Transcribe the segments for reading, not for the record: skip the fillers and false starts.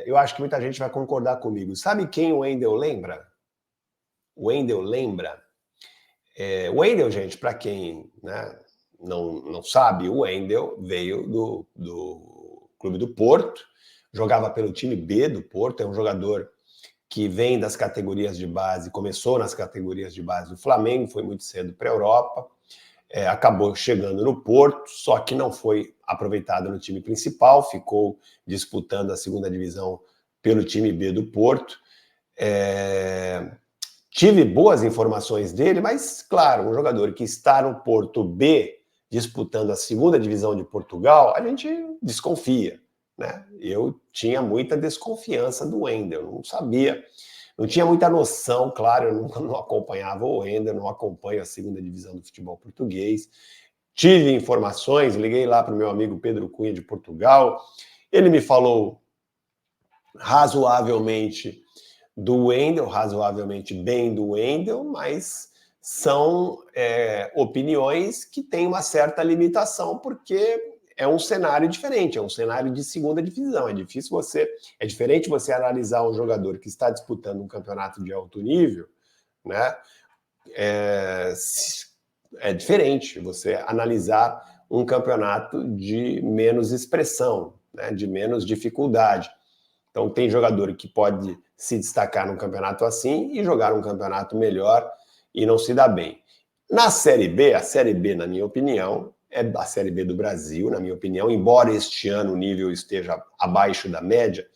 Eu acho que muita gente vai concordar comigo. Sabe quem o Wendel lembra? O Wendel lembra. O Wendel, gente, para quem, né, não sabe, o Wendel veio do Clube do Porto, jogava pelo time B do Porto, é um jogador que vem das categorias de base, começou nas categorias de base do Flamengo, foi muito cedo para a Europa, acabou chegando no Porto, só que não foi aproveitado no time principal, ficou disputando a segunda divisão pelo time B do Porto. Tive boas informações dele, mas, claro, um jogador que está no Porto B, disputando a segunda divisão de Portugal, a gente desconfia, né? Eu tinha muita desconfiança do Wendel, não sabia, não tinha muita noção, claro, eu não acompanhava o Wendel, não acompanho a segunda divisão do futebol português. Tive informações, liguei lá para o meu amigo Pedro Cunha de Portugal, ele me falou razoavelmente do Wendel, razoavelmente bem do Wendel, mas são opiniões que têm uma certa limitação, porque é um cenário diferente, é um cenário de segunda divisão. É diferente você analisar um jogador que está disputando um campeonato de alto nível, né? É diferente você analisar um campeonato de menos expressão, né? De menos dificuldade. Então, tem jogador que pode se destacar num campeonato assim e jogar um campeonato melhor e não se dá bem. Na Série B, a Série B, na minha opinião, é a Série B do Brasil, na minha opinião, embora este ano o nível esteja abaixo da média,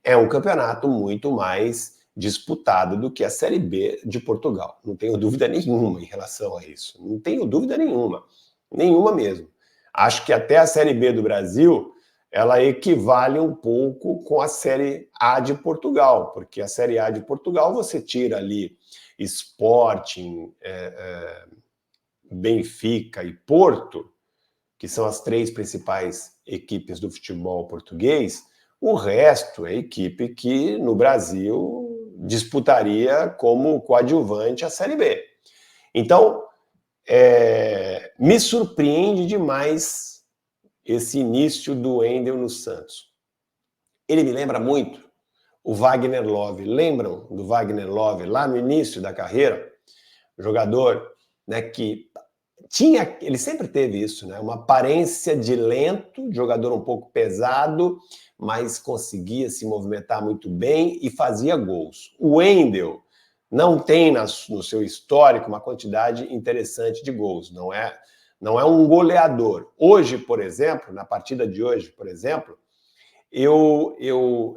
é um campeonato muito mais disputado do que a Série B de Portugal. Não tenho dúvida nenhuma em relação a isso. Não tenho dúvida nenhuma. Nenhuma mesmo. Acho que até a Série B do Brasil ela equivale um pouco com a Série A de Portugal, porque a Série A de Portugal você tira ali Sporting, Benfica e Porto, que são as três principais equipes do futebol português, o resto é equipe que no Brasil disputaria como coadjuvante a Série B. Então, me surpreende demais esse início do Wendel no Santos. Ele me lembra muito o Wagner Love. Lembram do Wagner Love lá no início da carreira? Jogador, né, que tinha, ele sempre teve isso, né, uma aparência de lento, jogador um pouco pesado, mas conseguia se movimentar muito bem e fazia gols. O Wendel não tem no seu histórico uma quantidade interessante de gols, não é um goleador. Hoje, por exemplo, na partida de hoje, por exemplo, eu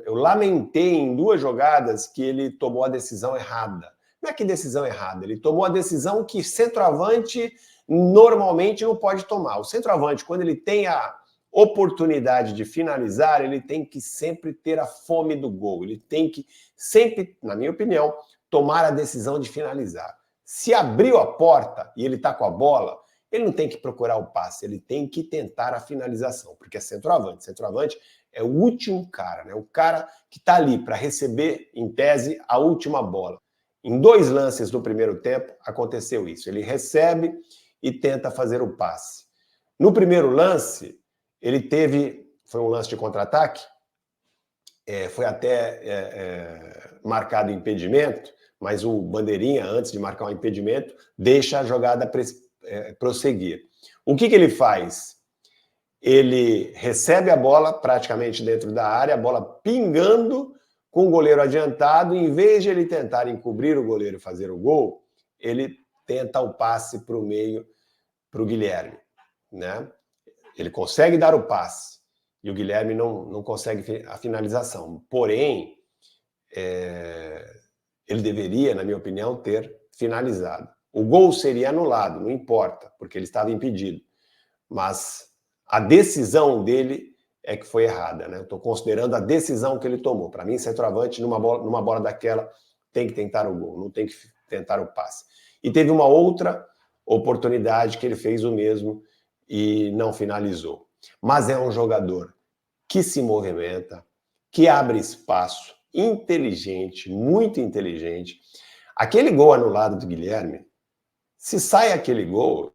lamentei em duas jogadas que ele tomou a decisão errada. Não é que decisão errada, ele tomou a decisão que centroavante normalmente não pode tomar. O centroavante, quando ele tem a oportunidade de finalizar, ele tem que sempre ter a fome do gol. Ele tem que sempre, na minha opinião, tomar a decisão de finalizar. Se abriu a porta e ele está com a bola, ele não tem que procurar o passe, ele tem que tentar a finalização, porque é centroavante. Centroavante é o último cara, né? O cara que está ali para receber, em tese, a última bola. Em 2 lances do primeiro tempo, aconteceu isso. Ele recebe e tenta fazer o passe. No primeiro lance, foi um lance de contra-ataque, foi até marcado impedimento, mas o bandeirinha, antes de marcar o impedimento, deixa a jogada prosseguir. O que ele faz? Ele recebe a bola praticamente dentro da área, a bola pingando com o goleiro adiantado, em vez de ele tentar encobrir o goleiro e fazer o gol, ele tenta o passe para o meio, para o Guilherme, né? Ele consegue dar o passe e o Guilherme não consegue a finalização. Porém, ele deveria, na minha opinião, ter finalizado. O gol seria anulado, não importa, porque ele estava impedido. Mas a decisão dele é que foi errada, né? Eu estou considerando a decisão que ele tomou. Para mim, centroavante, numa bola daquela, tem que tentar o gol, não tem que tentar o passe. E teve uma outra oportunidade que ele fez o mesmo e não finalizou. Mas é um jogador que se movimenta, que abre espaço, inteligente, muito inteligente. Aquele gol anulado do Guilherme, se sai aquele gol,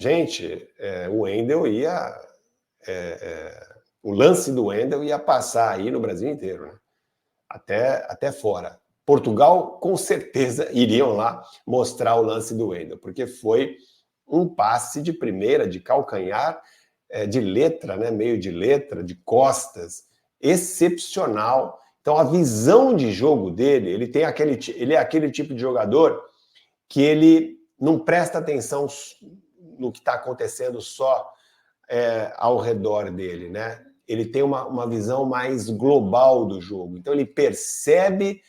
gente, o Wendel ia... o lance do Wendel ia passar aí no Brasil inteiro, né? até fora. Portugal, com certeza, iriam lá mostrar o lance do Wendel, porque foi um passe de primeira, de calcanhar, de letra, né? Meio de letra, de costas, excepcional. Então, a visão de jogo dele, ele é aquele tipo de jogador que ele não presta atenção no que está acontecendo só ao redor dele, né? Ele tem uma visão mais global do jogo. Então, ele percebe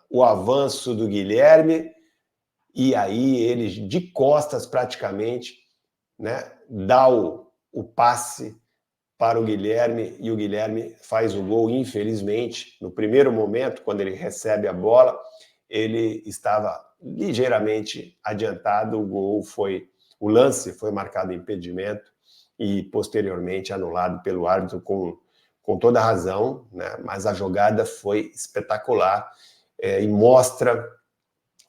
o avanço do Guilherme e aí ele, de costas praticamente, né, dá o passe para o Guilherme e o Guilherme faz o gol. Infelizmente, no primeiro momento, quando ele recebe a bola, ele estava ligeiramente adiantado, o lance foi marcado impedimento e posteriormente anulado pelo árbitro com toda a razão, né? Mas a jogada foi espetacular e mostra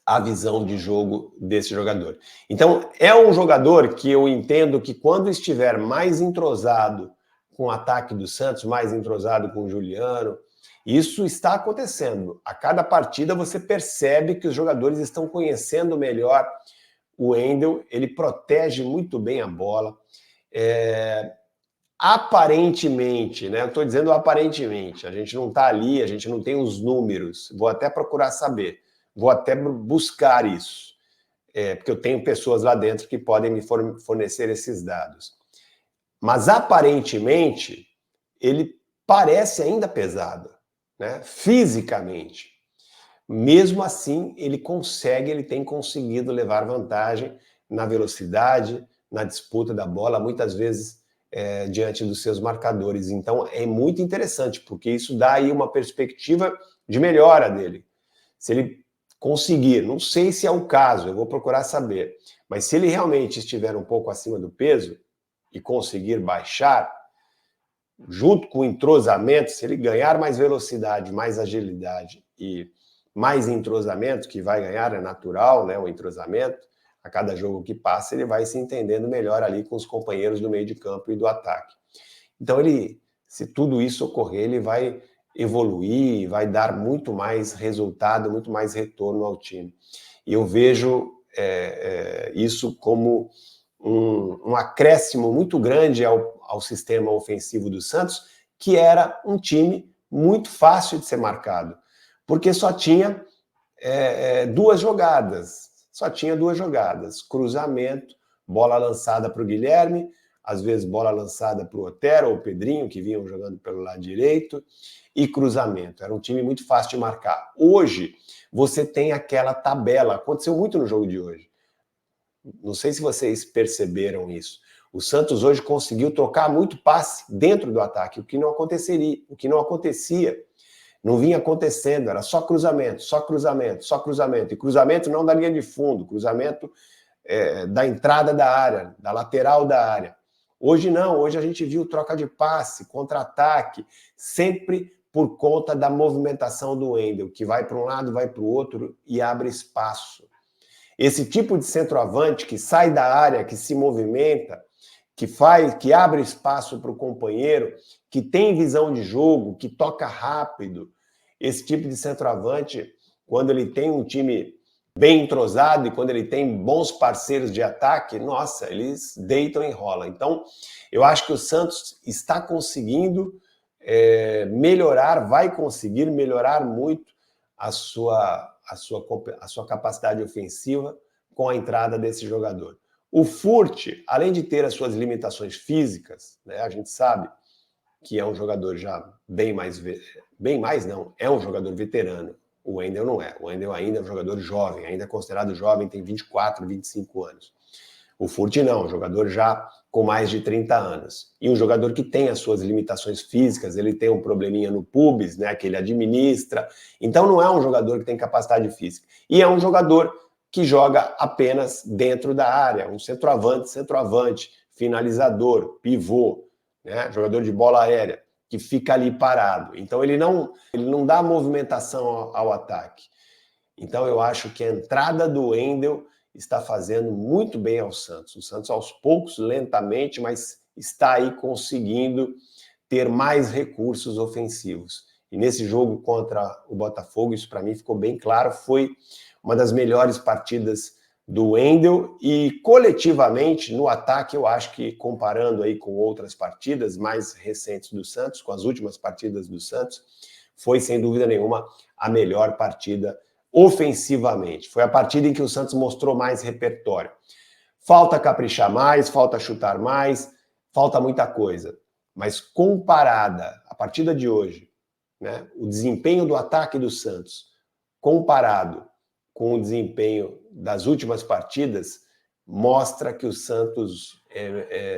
a visão de jogo desse jogador. Então, é um jogador que eu entendo que quando estiver mais entrosado com o ataque do Santos, mais entrosado com o Juliano, isso está acontecendo. A cada partida você percebe que os jogadores estão conhecendo melhor o Wendel, ele protege muito bem a bola. Aparentemente, né? Eu estou dizendo aparentemente, a gente não está ali, a gente não tem os números, vou até procurar saber, vou até buscar isso, porque eu tenho pessoas lá dentro que podem me fornecer esses dados. Mas aparentemente, ele parece ainda pesado, né? Fisicamente. Mesmo assim, ele tem conseguido levar vantagem na velocidade, na disputa da bola, muitas vezes diante dos seus marcadores. Então, é muito interessante, porque isso dá aí uma perspectiva de melhora dele. Se ele conseguir, não sei se é o caso, eu vou procurar saber, mas se ele realmente estiver um pouco acima do peso e conseguir baixar, junto com o entrosamento, se ele ganhar mais velocidade, mais agilidade e mais entrosamento, que vai ganhar, é natural, né, o entrosamento, a cada jogo que passa, ele vai se entendendo melhor ali com os companheiros do meio de campo e do ataque. Então, se tudo isso ocorrer, ele vai evoluir, vai dar muito mais resultado, muito mais retorno ao time. E eu vejo isso como um acréscimo muito grande ao sistema ofensivo do Santos, que era um time muito fácil de ser marcado, porque só tinha duas jogadas, cruzamento, bola lançada para o Guilherme, às vezes bola lançada para o Otero ou o Pedrinho, que vinham jogando pelo lado direito, e cruzamento. Era um time muito fácil de marcar. Hoje, você tem aquela tabela, aconteceu muito no jogo de hoje. Não sei se vocês perceberam isso. O Santos hoje conseguiu trocar muito passe dentro do ataque, o que não acontecia. Não vinha acontecendo, era só cruzamento. E cruzamento não da linha de fundo, cruzamento da entrada da área, da lateral da área. Hoje não, hoje a gente viu troca de passe, contra-ataque, sempre por conta da movimentação do Wendel, que vai para um lado, vai para o outro e abre espaço. Esse tipo de centroavante que sai da área, que se movimenta, que abre espaço para o companheiro, que tem visão de jogo, que toca rápido. Esse tipo de centroavante, quando ele tem um time bem entrosado e quando ele tem bons parceiros de ataque, nossa, eles deitam e rolam. Então, eu acho que o Santos está conseguindo melhorar, vai conseguir melhorar muito a sua capacidade ofensiva com a entrada desse jogador. O Furt, além de ter as suas limitações físicas, né, a gente sabe que é um jogador já é um jogador veterano. O Wendel não é. O Wendel ainda é um jogador jovem, ainda é considerado jovem, tem 24, 25 anos. O Furt não, um jogador já com mais de 30 anos. E um jogador que tem as suas limitações físicas, ele tem um probleminha no pubis, né, que ele administra. Então não é um jogador que tem capacidade física. E é um jogador que joga apenas dentro da área, um centroavante, finalizador, pivô, né, jogador de bola aérea, que fica ali parado. Então ele não dá movimentação ao ataque. Então eu acho que a entrada do Wendel está fazendo muito bem ao Santos. O Santos, aos poucos, lentamente, mas está aí conseguindo ter mais recursos ofensivos. E nesse jogo contra o Botafogo, isso para mim ficou bem claro, foi uma das melhores partidas do Wendel, e coletivamente no ataque eu acho que, comparando aí com outras partidas mais recentes do Santos, com as últimas partidas do Santos, foi sem dúvida nenhuma a melhor partida ofensivamente. Foi a partida em que o Santos mostrou mais repertório. Falta caprichar mais, falta chutar mais, falta muita coisa, mas comparada a partida de hoje, né, o desempenho do ataque do Santos comparado com o desempenho das últimas partidas, mostra que o Santos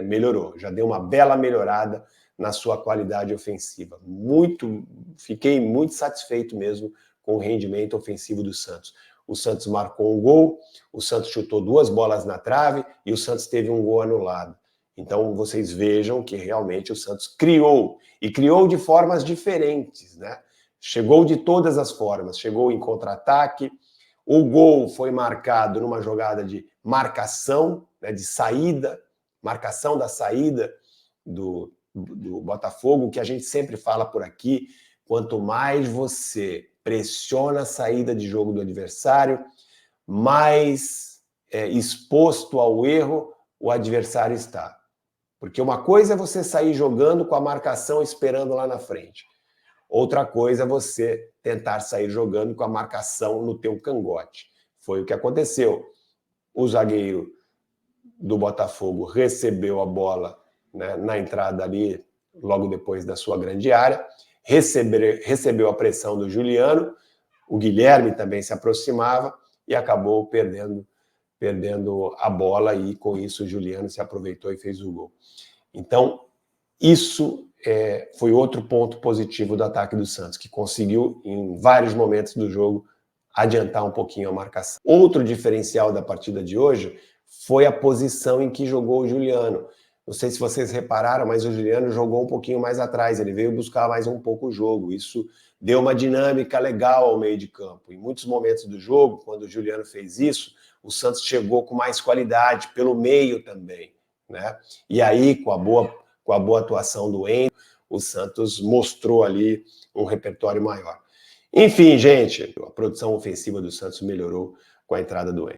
melhorou, já deu uma bela melhorada na sua qualidade ofensiva. Fiquei muito satisfeito mesmo com o rendimento ofensivo do Santos. O Santos marcou um gol, o Santos chutou 2 bolas na trave e o Santos teve um gol anulado. Então vocês vejam que realmente o Santos criou, e criou de formas diferentes, né? Chegou de todas as formas, chegou em contra-ataque. O gol foi marcado numa jogada de marcação, né, de saída, marcação da saída do Botafogo, que a gente sempre fala por aqui: quanto mais você pressiona a saída de jogo do adversário, mais exposto ao erro o adversário está. Porque uma coisa é você sair jogando com a marcação esperando lá na frente. Outra coisa é você tentar sair jogando com a marcação no teu cangote. Foi o que aconteceu. O zagueiro do Botafogo recebeu a bola, né, na entrada ali, logo depois da sua grande área, recebeu a pressão do Juliano, o Guilherme também se aproximava e acabou perdendo a bola, e com isso o Juliano se aproveitou e fez o gol. Então, isso foi outro ponto positivo do ataque do Santos, que conseguiu, em vários momentos do jogo, adiantar um pouquinho a marcação. Outro diferencial da partida de hoje foi a posição em que jogou o Juliano. Não sei se vocês repararam, mas o Juliano jogou um pouquinho mais atrás, ele veio buscar mais um pouco o jogo. Isso deu uma dinâmica legal ao meio de campo. Em muitos momentos do jogo, quando o Juliano fez isso, o Santos chegou com mais qualidade, pelo meio também, né? E aí, com a boa atuação do Wendel, o Santos mostrou ali um repertório maior. Enfim, gente, a produção ofensiva do Santos melhorou com a entrada do Wendel.